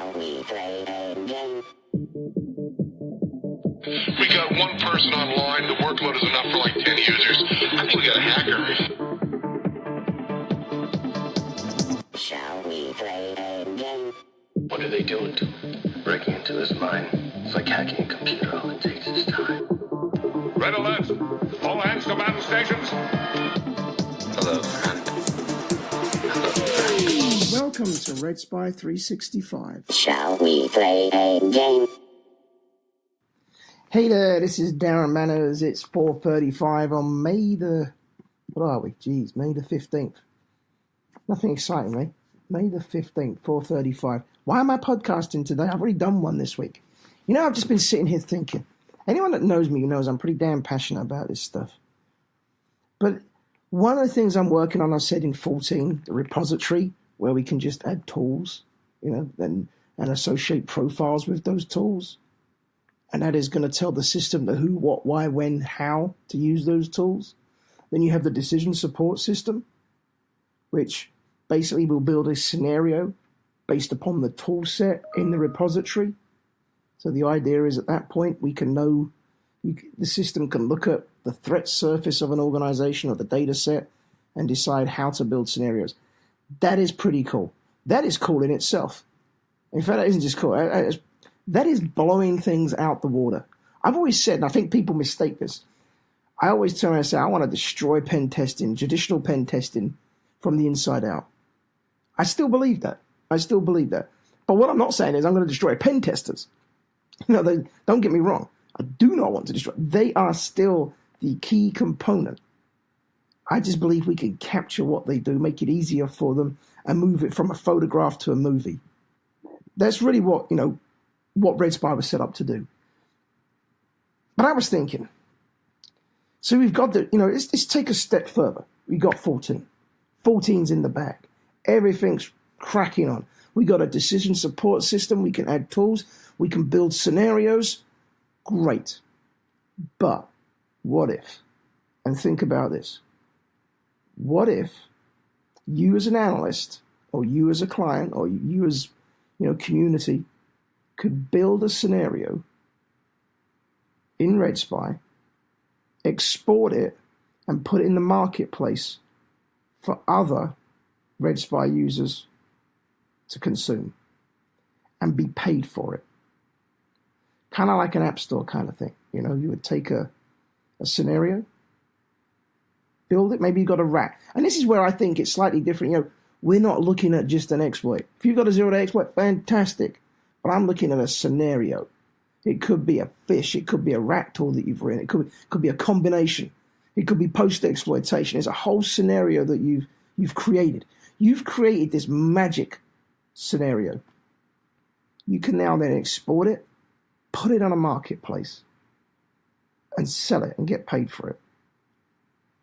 Shall we play a game? We got one person online. The workload is enough for like 10 users. I think we got a hacker. Shall we play a game? What are they doing to him? Breaking into his mind. It's like hacking a computer. All it takes is time. Red alert! All hands to battle stations. Hello, friend. Hello, friend. Welcome to Red Spy 365. Shall we play a game? Hey there, this is Darren Manners. It's 4:35 on May the... What are we? Jeez, May the 15th. Nothing exciting, mate. May the 15th, 4:35. Why am I podcasting today? I've already done one this week. You know, I've just been sitting here thinking. Anyone that knows me knows I'm pretty damn passionate about this stuff. But one of the things I'm working on, I said in 14, the repository, where we can just add tools, you know, and associate profiles with those tools. And that is going to tell the system the who, what, why, when, how to use those tools. Then you have the decision support system, which basically will build a scenario based upon the tool set in the repository. So the idea is at that point, we can know, the system can look at the threat surface of an organization or the data set and decide how to build scenarios. That is pretty cool. That is cool in itself. In fact, that isn't just cool. That is blowing things out the water. I've always said, and I think people mistake this, I always tell myself, I want to destroy pen testing, traditional pen testing from the inside out. I still believe that. But what I'm not saying is I'm going to destroy pen testers. You know, don't get me wrong. I do not want to destroy. They are still the key component. I just believe we can capture what they do, make it easier for them, and move it from a photograph to a movie. That's really what Red Spy was set up to do. But I was thinking, so we've got let's take a step further. We got 14. 14's in the bag. Everything's cracking on. We got a decision support system. We can add tools. We can build scenarios. Great. But what if? And think about this. What if you as an analyst, or you as a client, or you as community, could build a scenario in Red Spy, export it, and put it in the marketplace for other Red Spy users to consume and be paid for it? Kind of like an app store kind of thing. You would take a scenario, build it. Maybe you got a rack. And this is where I think it's slightly different. We're not looking at just an exploit. If you've got a zero-day exploit, fantastic. But I'm looking at a scenario. It could be a fish. It could be a rack tool that you've written. It could be a combination. It could be post-exploitation. It's a whole scenario that you've created. You've created this magic scenario. You can now then export it, put it on a marketplace, and sell it and get paid for it.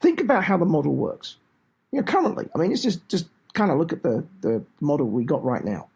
Think about how the model works. Currently, it's just kind of look at the model we got right now.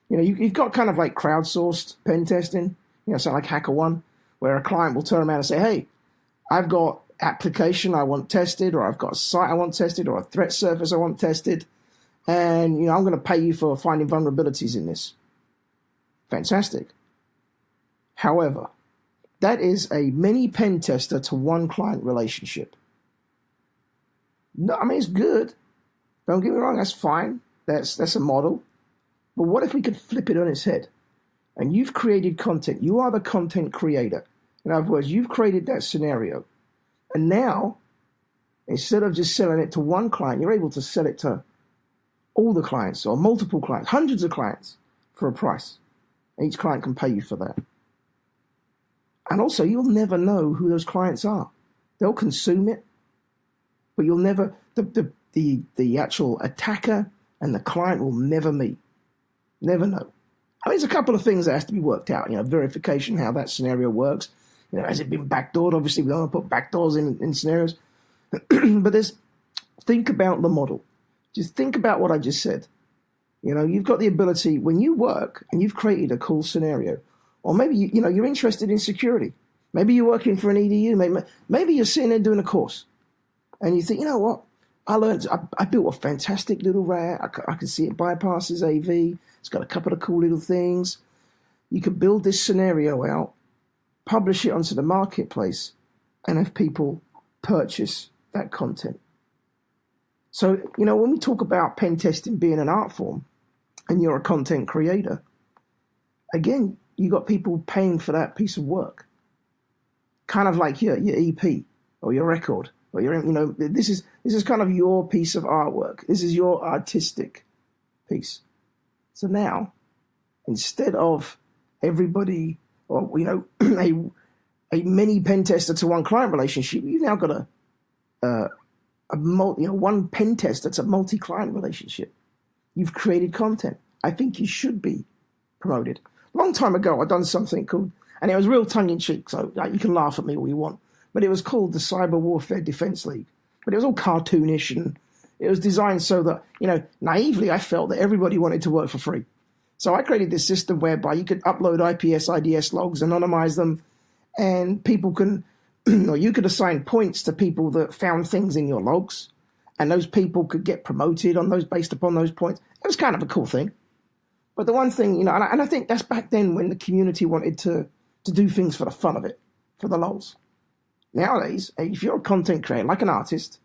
You've got kind of like crowdsourced pen testing, something like HackerOne, where a client will turn around and say, hey, I've got application I want tested, or I've got a site I want tested, or a threat surface I want tested, and I'm going to pay you for finding vulnerabilities in this. Fantastic. However, that is a mini pen tester to one client relationship. No, it's good. Don't get me wrong, that's fine. That's a model. But what if we could flip it on its head? And you've created content. You are the content creator. In other words, you've created that scenario. And now, instead of just selling it to one client, you're able to sell it to all the clients, or multiple clients, hundreds of clients, for a price. And each client can pay you for that. And also, you'll never know who those clients are. They'll consume it, but you'll never, the actual attacker and the client will never meet. Never know. There's a couple of things that has to be worked out. Verification, how that scenario works. Has it been backdoored? Obviously, we don't want to put backdoors in scenarios. But think about the model. Just think about what I just said. You've got the ability, when you work and you've created a cool scenario, or maybe you're interested in security. Maybe you're working for an EDU. Maybe you're sitting there doing a course, and you think, what? I built a fantastic little rat. I can see it bypasses AV. It's got a couple of cool little things. You could build this scenario out, publish it onto the marketplace, and have people purchase that content. So, when we talk about pen testing being an art form and you're a content creator, again, you got people paying for that piece of work. Kind of like your EP or your record or this is kind of your piece of artwork. This is your artistic piece. So now, instead of everybody or, a mini pen tester to one client relationship, you've now got one pen tester to multi-client relationship. You've created content. I think you should be promoted. Long time ago, I'd done something called, and it was real tongue-in-cheek, so you can laugh at me all you want, but it was called the Cyber Warfare Defense League. But it was all cartoonish, and it was designed so that, naively, I felt that everybody wanted to work for free. So I created this system whereby you could upload IPS, IDS logs, anonymize them, and people can, or you could assign points to people that found things in your logs, and those people could get promoted on those based upon those points. It was kind of a cool thing. But the one thing, and I think that's back then when the community wanted to do things for the fun of it, for the lols. Nowadays, if you're a content creator, like an artist,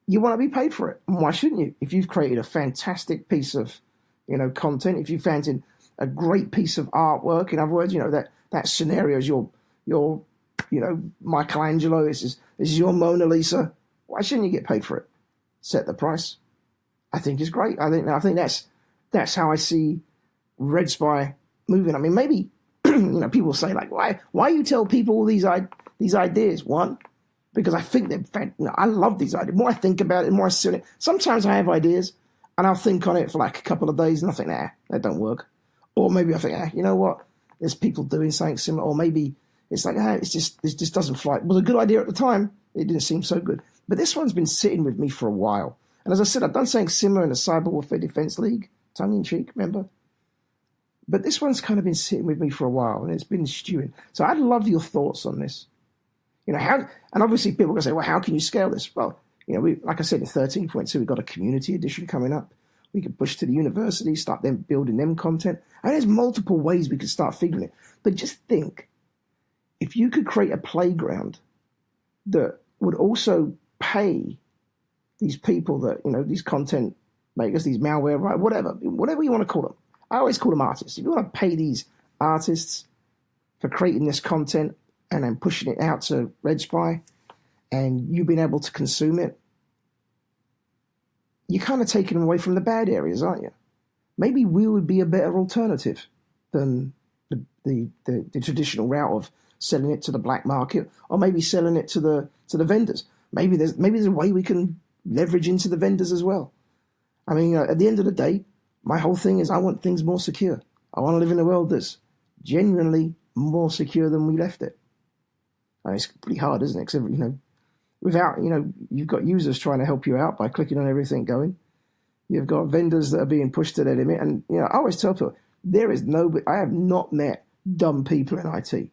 you want to be paid for it. And why shouldn't you? If you've created a fantastic piece of, content, if you found a great piece of artwork, in other words, that scenario is your Michelangelo, this is your Mona Lisa. Why shouldn't you get paid for it? Set the price. I think it's great. I think that's how I see Red Spy moving. I mean, maybe people say like, why you tell people all these ideas? One, because I think I love these ideas. The more I think about it, the more I see it. Sometimes I have ideas and I'll think on it for like a couple of days and I think, that don't work. Or maybe I think, you know what? There's people doing something similar. Or maybe it's like, it just doesn't fly. It was a good idea at the time. It didn't seem so good. But this one's been sitting with me for a while. And as I said, I've done something similar in the Cyber Warfare Defense League, tongue-in-cheek, remember? But this one's kind of been sitting with me for a while, and it's been stewing. So I'd love your thoughts on this. And obviously people are going to say, well, how can you scale this? Well, like I said, in 13.2, we've got a community edition coming up. We can push to the university, start them building them content. And there's multiple ways we could start figuring it. But just think, if you could create a playground that would also pay these people that, these content makers, these malware, right, whatever you want to call them. I always call them artists. If you want to pay these artists for creating this content and then pushing it out to Red Spy and you being able to consume it, you're kind of taking them away from the bad areas, aren't you? Maybe we would be a better alternative than the traditional route of selling it to the black market, or maybe selling it to the vendors. Maybe there's a way we can leverage into the vendors as well. I mean, at the end of the day, my whole thing is I want things more secure. I want to live in a world that's genuinely more secure than we left it. I mean, it's pretty hard, isn't it? Because, without, you've got users trying to help you out by clicking on everything going. You've got vendors that are being pushed to their limit. And, I always tell people, I have not met dumb people in IT.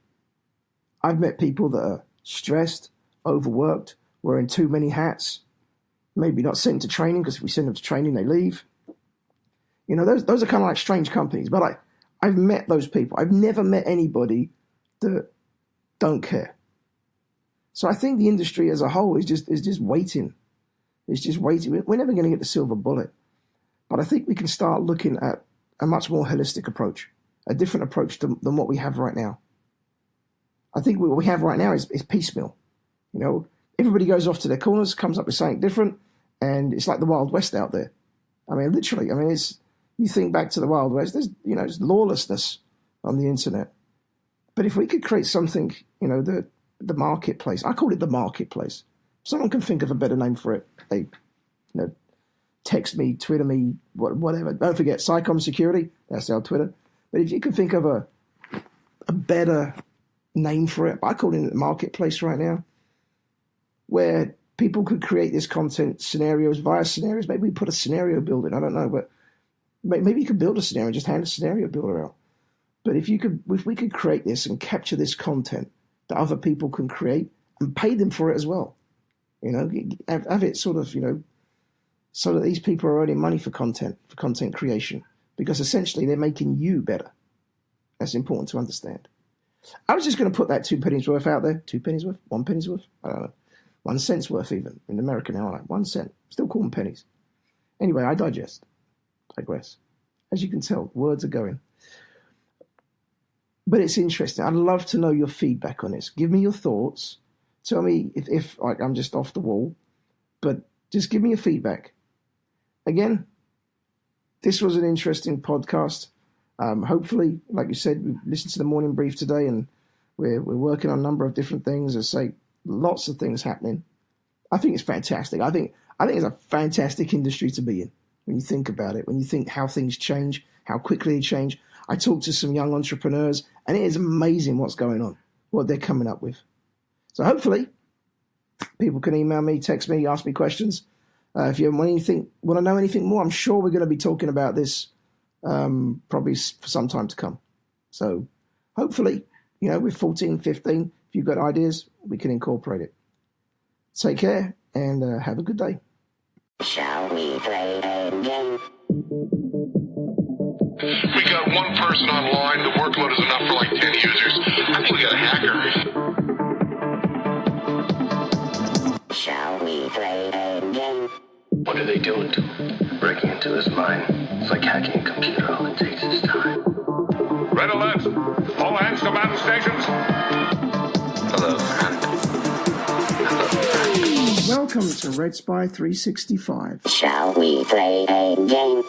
I've met people that are stressed, overworked, wearing too many hats, maybe not sent to training, because if we send them to training, they leave. Those are kind of like strange companies. But I've met those people. I've never met anybody that don't care. So I think the industry as a whole is just waiting. It's just waiting. We're never going to get the silver bullet. But I think we can start looking at a much more holistic approach, a different approach than what we have right now. I think what we have right now is piecemeal. Everybody goes off to their corners, comes up with something different, and it's like the Wild West out there. I mean, literally. I mean, you think back to the Wild West. There's it's lawlessness on the internet. But if we could create something, the marketplace. I call it the marketplace. Someone can think of a better name for it. They, text me, Twitter me, whatever. Don't forget, Psycom Security. That's our Twitter. But if you can think of a better name for it, I call it the marketplace right now, where people could create this content scenarios via scenarios. Maybe we put a scenario builder in. I don't know, but maybe you could build a scenario and just hand a scenario builder out. But if we could create this and capture this content that other people can create and pay them for it as well. Have it sort of, so that these people are earning money for content creation, because essentially they're making you better. That's important to understand. I was just going to put that 2 pennies worth out there. 2 pennies worth? 1 penny's worth? I don't know. 1 cent's worth even. In America now, like 1 cent. Still call them pennies. Anyway, I digress. As you can tell, words are going. But it's interesting. I'd love to know your feedback on this. Give me your thoughts. Tell me if like I'm just off the wall. But just give me your feedback. Again, this was an interesting podcast. Hopefully, like you said, we listened to the morning brief today, and we're working on a number of different things. As I say, lots of things happening. I think it's fantastic. I think it's a fantastic industry to be in when you think about it. When you think how things change, how quickly they change. I talked to some young entrepreneurs, and it is amazing what's going on, what they're coming up with. So hopefully, people can email me, text me, ask me questions. If you want to know anything more, I'm sure we're going to be talking about this probably for some time to come. So hopefully, with 14, 15, if you've got ideas, we can incorporate it. Take care and have a good day. Shall we play a game? We got one person online. The workload is enough for like 10 users. I think we got a hacker. Shall we play a game? What are they doing to him? Breaking into his mind. It's like hacking a computer. All it takes is time. Red alert! All hands to battle stations. Hello, friend. Welcome to Red Spy 365. Shall we play a game?